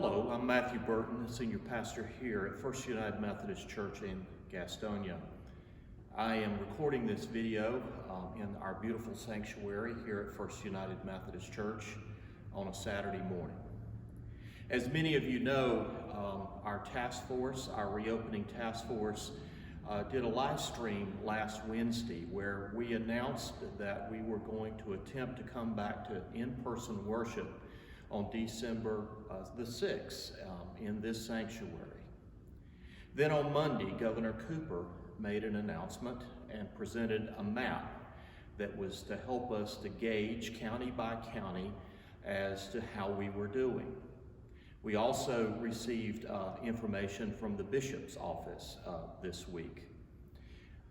Hello, I'm Matthew Burton, the senior pastor here at First United Methodist Church in Gastonia. I am recording this video in our beautiful sanctuary here at First United Methodist Church on a Saturday morning. As many of you know, our task force, our reopening task force, did a live stream last Wednesday where we announced that we were going to attempt to come back to in-person worship on December the 6th in this sanctuary. Then on Monday, Governor Cooper made an announcement and presented a map that was to help us to gauge county by county as to how we were doing. We also received information from the bishop's office this week.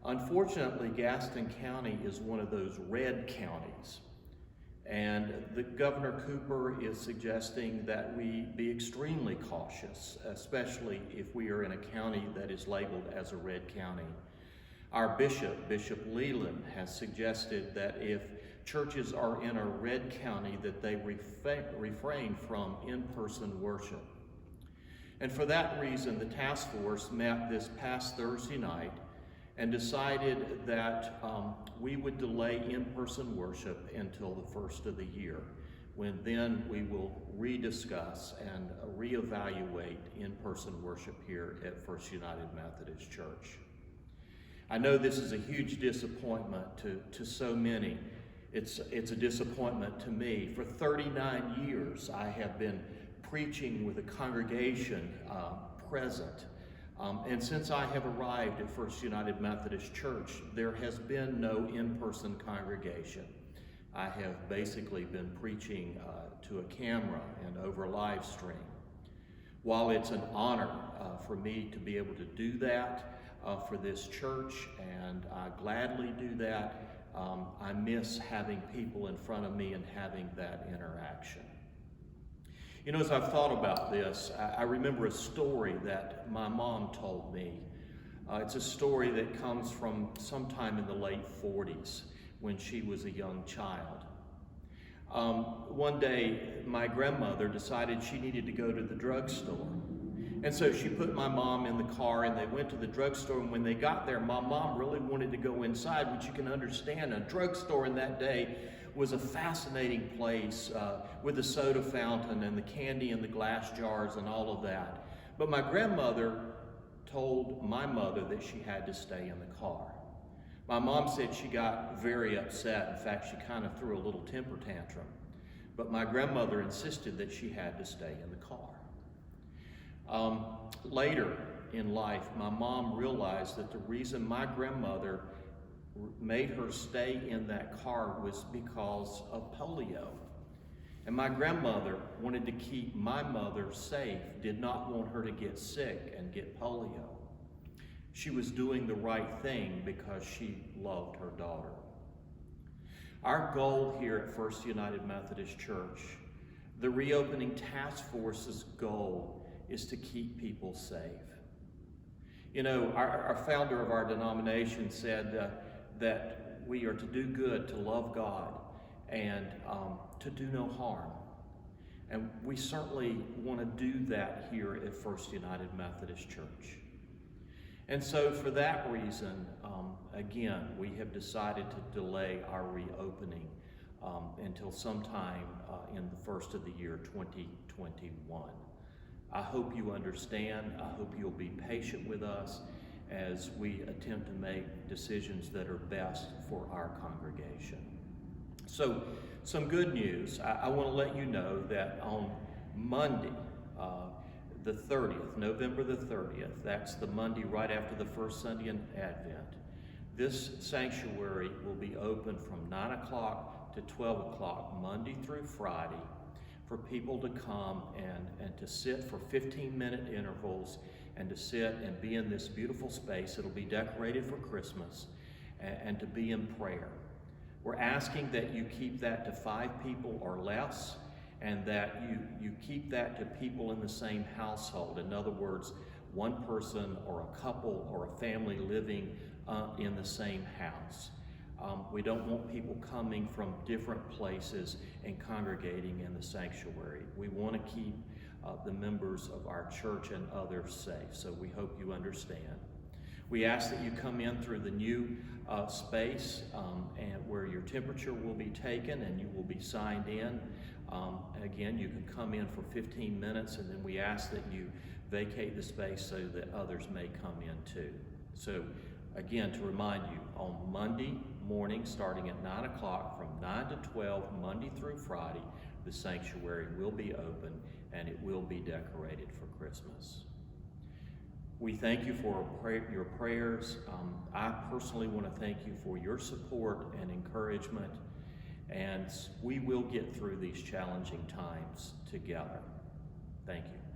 Unfortunately, Gaston County is one of those red counties. And the Governor Cooper is suggesting that we be extremely cautious, especially if we are in a county that is labeled as a red county. Our bishop, Bishop Leland, has suggested that if churches are in a red county, that they refrain from in-person worship. And for that reason, the task force met this past Thursday night and decided that we would delay in-person worship until the first of the year, when then we will rediscuss and reevaluate in-person worship here at First United Methodist Church. I know this is a huge disappointment to so many. It's a disappointment to me. For 39 years, I have been preaching with a congregation present. And since I have arrived at First United Methodist Church, there has been no in-person congregation. I have basically been preaching to a camera and over live stream. While it's an honor for me to be able to do that for this church, and I gladly do that, I miss having people in front of me and having that interaction. You know, as I've thought about this, I remember a story that my mom told me. It's a story that comes from sometime in the late 40s when she was a young child. One day, my grandmother decided she needed to go to the drugstore. And so she put my mom in the car and they went to the drugstore, and when they got there, my mom really wanted to go inside, which you can understand. A drugstore in that day was a fascinating place with the soda fountain and the candy and the glass jars and all of that. But my grandmother told my mother that she had to stay in the car. My mom said she got very upset. In fact, she kind of threw a little temper tantrum. But my grandmother insisted that she had to stay in the car. Later in life, my mom realized that the reason my grandmother made her stay in that car was because of polio. And my grandmother wanted to keep my mother safe, did not want her to get sick and get polio. She was doing the right thing because she loved her daughter. Our goal here at First United Methodist Church, the reopening task force's goal, is to keep people safe. You know, our founder of our denomination said that we are to do good, to love God, and to do no harm. And we certainly want to do that here at First United Methodist Church. And so for that reason, again, we have decided to delay our reopening until sometime in the first of the year 2021. I hope you understand. I hope you'll be patient with us as we attempt to make decisions that are best for our congregation. So, some good news. I want to let you know that on Monday, the 30th, November the 30th, that's the Monday right after the first Sunday in Advent, this sanctuary will be open from 9 o'clock to 12 o'clock, Monday through Friday, for people to come and to sit for 15-minute intervals and to sit and be in this beautiful space. It'll be decorated for Christmas, and to be in prayer. We're asking that you keep that to 5 people or less, and that you keep that to people in the same household. In other words, one person or a couple or a family living in the same house. We don't want people coming from different places and congregating in the sanctuary. We want to keep the members of our church and others safe. So we hope you understand. We ask that you come in through the new space and where your temperature will be taken and you will be signed in. Again, you can come in for 15 minutes, and then we ask that you vacate the space so that others may come in too. So again, to remind you, on Monday morning, starting at 9 o'clock, from 9 to 12, Monday through Friday, the sanctuary will be open and it will be decorated for Christmas. We thank you for your prayers. I personally want to thank you for your support and encouragement, and we will get through these challenging times together. Thank you.